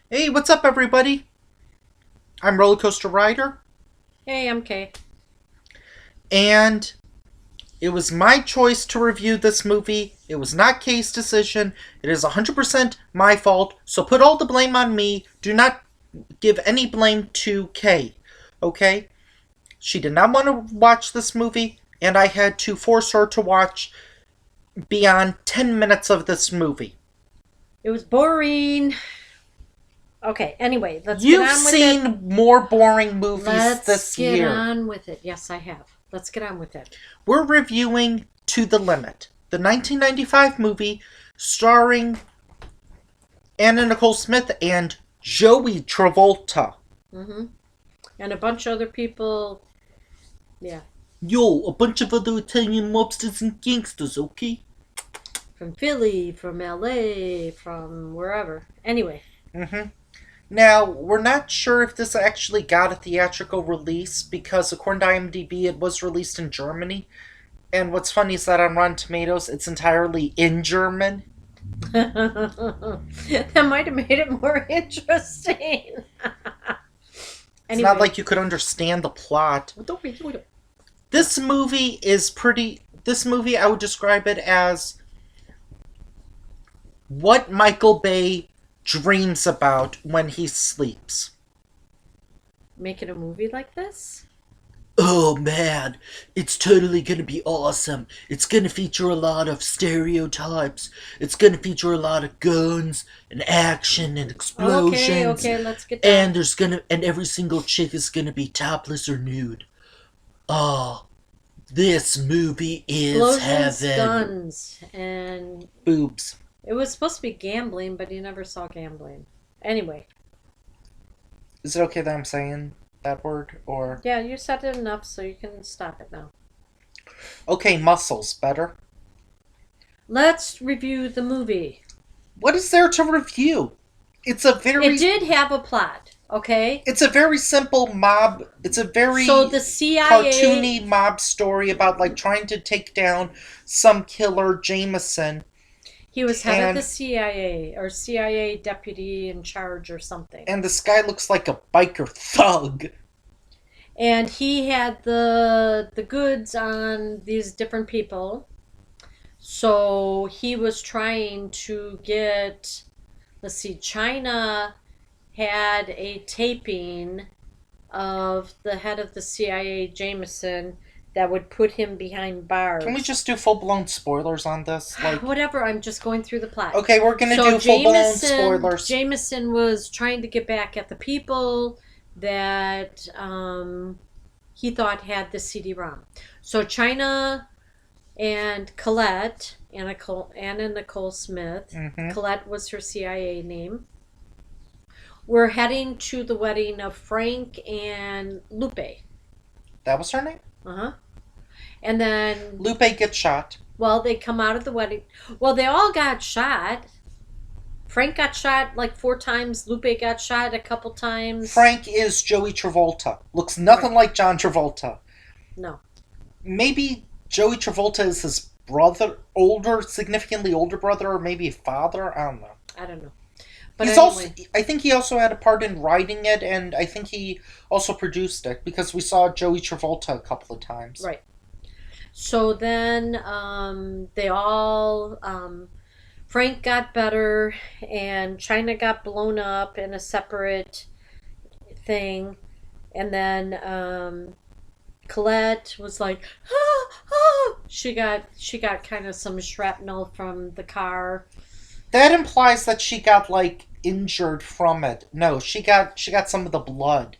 Hey, what's up, everybody? I'm Roller Coaster Rider, Hey, I'm Kay. and it was my choice to review this movie. It was not Kay's decision. It is 100% my fault, so put all the blame on me. Do not give any blame to Kay, okay? She did not want to watch this movie, and I had to force her to watch beyond 10 minutes of this movie. It was boring. Okay, anyway, let's get You've on with it. seen more boring movies Let's this get year. on with it. Yes, I have. Let's get on with it. We're reviewing To the Limit, the 1995 movie starring Anna Nicole Smith and Joey Travolta. Mm-hmm. And a bunch of other people. Yeah, Yo, a bunch of other Italian mobsters and gangsters, okay? from Philly, from LA, from wherever. Anyway, Mm-hmm. Now, we're not sure if this actually got a theatrical release because, according to IMDb, it was released in Germany. And what's funny is that on Rotten Tomatoes, it's entirely in German. that might have made it more interesting. It's not Anyway, like you could understand the plot. This movie is pretty. This movie, I would describe it as what Michael Bay dreams about when he sleeps. making a movie like this? Oh man, it's totally gonna be awesome. It's gonna feature a lot of stereotypes. It's gonna feature a lot of guns and action and Okay, explosions. okay, let's get And down. and every single chick is gonna be topless or nude. Oh, this movie is Explosions, heaven. guns, and Boobs. it was supposed to be gambling, but you never saw gambling. Anyway, Is it okay that I'm saying that word? Or. yeah, you said it enough, so you can stop it now. Okay, muscles, better. Let's review the movie. What is there to review? It's a It very. did have a plot, okay? It's a very simple mob. It's a So very the CIA, cartoony mob story about like trying to take down some killer Jameson. he was head of the And CIA or CIA deputy in charge or something. and this guy looks like a biker thug. And he had the goods on these different people. So he was trying to get, let's see, China had a taping of the head of the CIA, Jameson, that would put him behind Can we bars. just do full blown spoilers on this? Like, Whatever, I'm just going through the plot. okay, we're gonna So do full blown spoilers. Jameson was trying to get back at the people that he thought had the CD-ROM. So China and Colette, Anna Nicole Smith, Mm-hmm. Colette was her CIA name, were heading to the wedding of Frank and Lupe. That was her name. Uh huh. And then, Lupe gets shot. well, they come out of the wedding. Well, they all got shot. Frank got shot like 4 times. Lupe got shot a couple times. Frank is Joey Travolta. Looks Right. nothing like John Travolta. No, Maybe Joey Travolta is his brother, older, significantly older brother, or maybe father. I don't know. I don't know. But He's also. anyway, I think he also had a part in writing it, and I think he also produced it because we saw Joey Travolta a couple of times. right. So then they all, Frank got better and China got blown up in a separate thing. And then Colette was like, ah, ah. She got kind of some shrapnel from the car. That implies that she got like injured from it. No, she got some of the blood.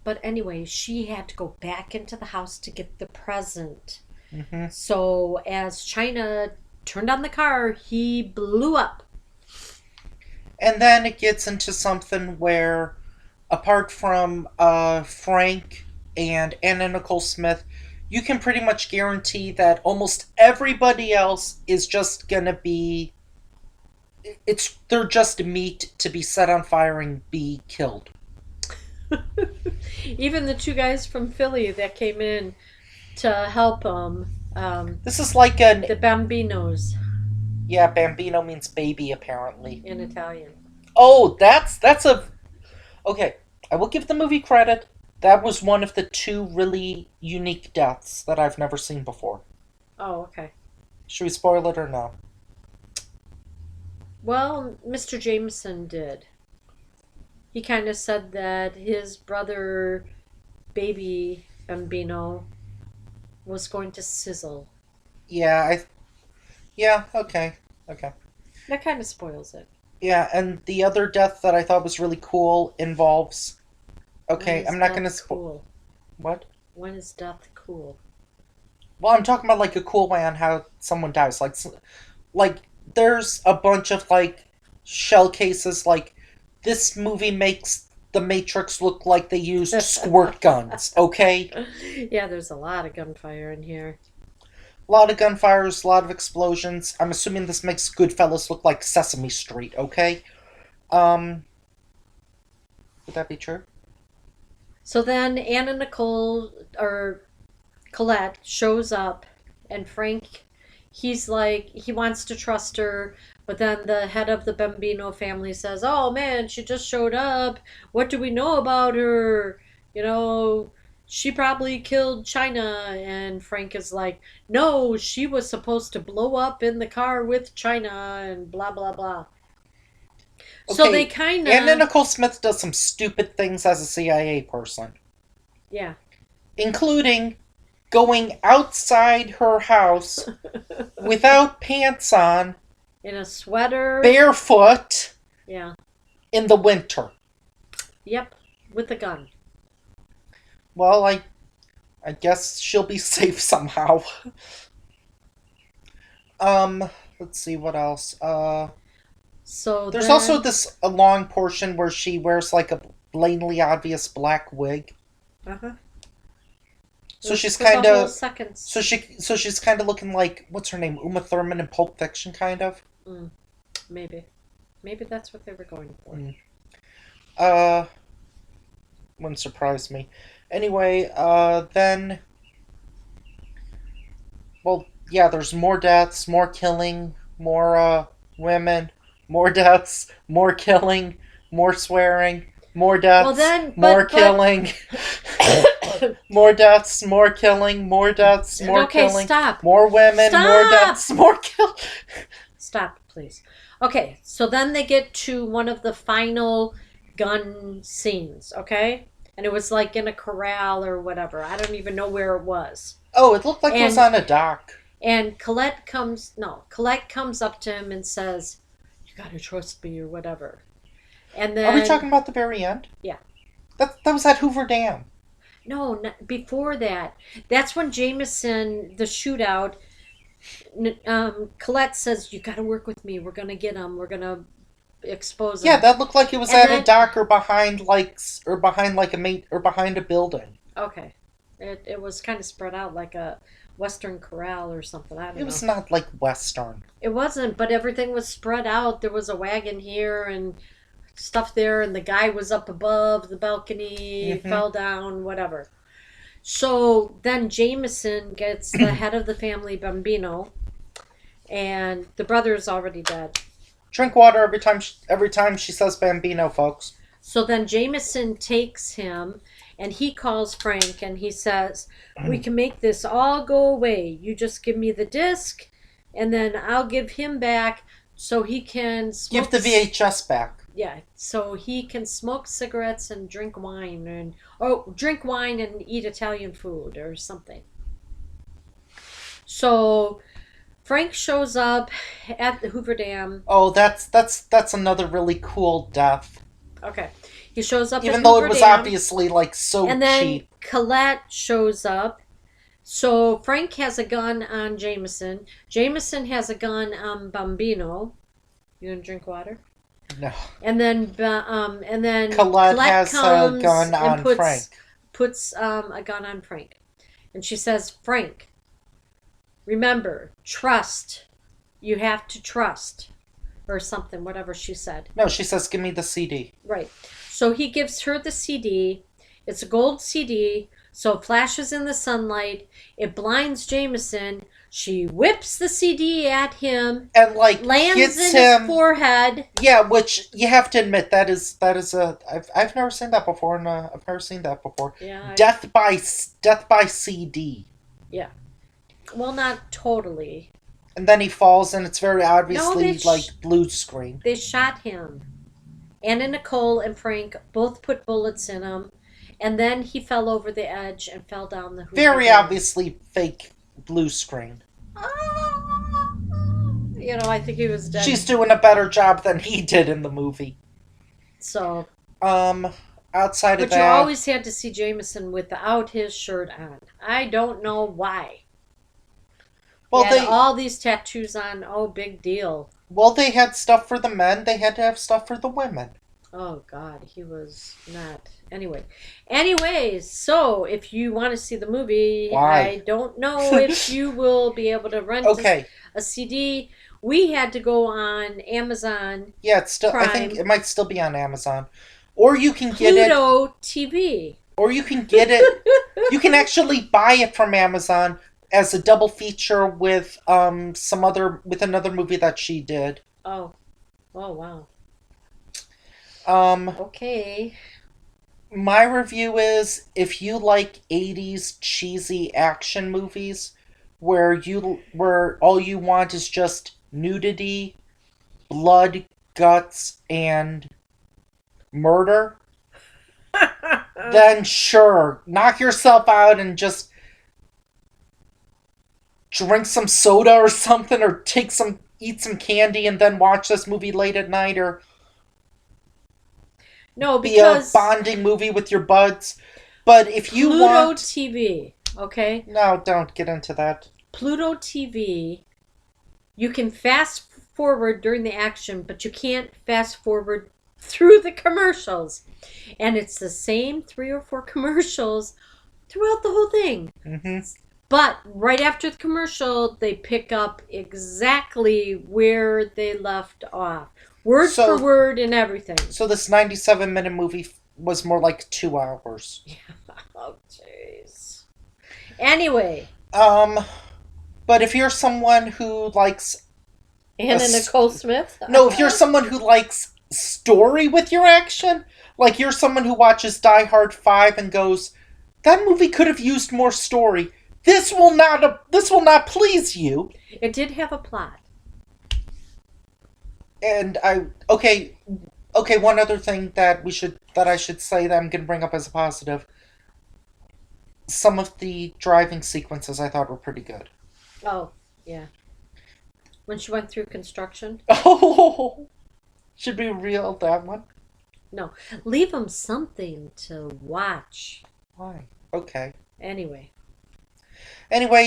But anyway, she had to go back into the house to get the present. Hmm. So as China turned on the car, he blew up. And then it gets into something where, apart from Frank and Anna Nicole Smith, you can pretty much guarantee that almost everybody else is just gonna be. They're just meat to be set on fire and be killed. Even the 2 guys from Philly that came in to help him, This is like an. the Bambinos Yeah, Bambino means baby apparently. in Italian. Oh, that's a okay. I will give the movie credit. That was one of the two really unique deaths that I've never seen before. Oh, okay. Should we spoil it or no? Well, Mr. Jameson did. He kind of said that his brother, baby Bambino, was going to sizzle. Yeah, yeah, okay. Okay. That kind of spoils it. Yeah, and the other death that I thought was really cool involves When okay, is I'm not death gonna spoil cool? what? When is death cool? Well, I'm talking about like a cool way on how someone dies. Like there's a bunch of like shell cases. Like this movie makes the Matrix look like they used squirt guns. Okay, Yeah, there's a lot of gunfire in here. a lot of gunfires, a lot of explosions. I'm assuming this makes Goodfellas look like Sesame Street. Okay, um, would that be true? So then Anna Nicole or Colette shows up, and Frank, he's like, he wants to trust her, but then the head of the Bambino family says, "Oh man, she just showed up. What do we know about her? You know, she probably killed China." And Frank is like, "No, she was supposed to blow up in the car with China," and blah, blah, blah. So they Okay, kind Anna of, Nicole Smith does some stupid things as a CIA person, yeah. including going outside her house without pants on, In a sweater. barefoot, Yeah. in the winter. Yep. With a gun. Well, I guess she'll be safe somehow. Let's see what else. So There's also then, this a long portion where she wears like a blatantly obvious black wig. uh-huh. So she's For the kind whole of seconds. she's kind of looking like what's her name, Uma Thurman in Pulp Fiction, kind of. Mm, maybe. Maybe that's what they were going for. Mm. Uh, wouldn't surprise me. Anyway, then well, yeah, there's more deaths, more killing, more women, more deaths, more killing, more swearing, more Well deaths, then, more but killing, more deaths, more killing, more deaths, more okay, killing, stop. more women, more Stop! deaths, more kill. Stop, please. Okay, so then they get to one of the final gun scenes, okay? And it was like in a corral or whatever. I don't even know where it was. Oh, it looked like it was And on a dock. and Colette comes up to him and says, "You gotta trust me," or whatever. And Are we then, talking about the very end? yeah. That was at Hoover Dam. No, before that. That's when Jameson, the shootout, Colette says, "You got to work with me. We're gonna get him. We're gonna expose him." Yeah, that looked like it was And at a then, dock or behind like a mate or behind a building. okay, it was kind of spread out like a Western corral or something. I It don't was know. not like Western. It wasn't, but everything was spread out. There was a wagon here and stuff there, and the guy was up above the balcony, Hmm. fell down, whatever. So then Jameson gets the head of the family, Bambino, and the brother is already dead. Drink water every time she says Bambino, folks. So then Jameson takes him and he calls Frank and he says, "We can make this all go away. You just give me the disc and then I'll give him back so he can Give smoke. the VHS back. Yeah, so he can smoke cigarettes and drink wine and eat Italian food or something." So Frank shows up at the Hoover Dam. Oh, that's another really cool death. Okay. He shows up Even at though Hoover it was Dam. obviously like so And then cheap. Colette shows up. So Frank has a gun on Jameson. Jameson has a gun on Bambino. You gonna drink water? No. And then Colette has a comes gun and on Frank. puts a gun on Frank, and she says, "Frank, remember, trust. You have to trust," or something, whatever she said. No, she says, "Give me the CD." Right. So he gives her the CD. It's a gold CD, so it flashes in the sunlight. It blinds Jameson, She whips the CD at him, and like lands hits in him. his forehead. Yeah, which you have to admit that is a I've never seen that before, and I've never seen that before. Yeah. Death by CD. Yeah. Well, not totally. And then he falls, and it's very No, obviously like blue screen. they shot him. Anna Nicole and Frank both put bullets in him, and then he fell over the edge and fell down the hoop. Very again. obviously fake blue screen. You know, I think he was dead. She's doing a better job than he did in the movie. So. Outside of But that, you always had to see Jameson without his shirt on. I don't know why. well, He had all these tattoos on. Oh, big deal. Well, they had stuff for the men. They had to have stuff for the women. Oh, God. He was not. Anyways, so if you want to see the movie, Why? I don't know if you will be able to rent a CD. We had to go on Amazon. Yeah, it's still. Prime. I think it might still be on Amazon, or you can get it. Pluto TV. Or you can get it. You can actually buy it from Amazon as a double feature with another movie that she did. Oh wow. Okay. My review is, if you like 80s cheesy action movies where all you want is just nudity, blood, guts, and murder, then sure, knock yourself out and just drink some soda or something, or eat some candy and then watch this movie late at night, or be a bonding movie with your buds. But if you want Pluto TV, okay? No, don't get into that. Pluto TV, you can fast forward during the action, but you can't fast forward through the commercials. And it's the same 3 or 4 commercials throughout the whole thing. Mm-hmm. But right after the commercial, they pick up exactly where they left off. Word for word and everything. So this 97-minute movie was more like 2 hours. Oh, jeez. Anyway. But if you're someone who likes... Anna Nicole Smith? No, if you're someone who likes story with your action, like you're someone who watches Die Hard 5 and goes, that movie could have used more story. This will not please you. It did have a plot. And one other thing that I should say that I'm going to bring up as a positive. Some of the driving sequences I thought were pretty good. Oh, yeah. When she went through construction? Oh! Should we reel that one? No. Leave them something to watch. Why? Okay. Anyway,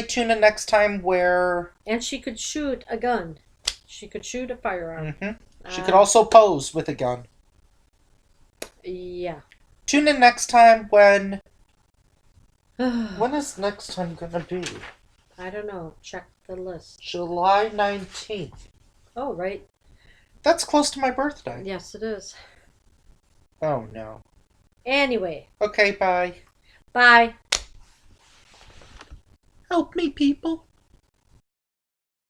tune in next time where... And she could shoot a gun. She could shoot a firearm. Mm-hmm. She could also pose with a gun. Yeah. Tune in next time when... When is next time gonna be? I don't know. Check the list. July 19th. Oh, right. That's close to my birthday. Yes, it is. Oh, no. Anyway. Okay, bye. Bye. Help me, people.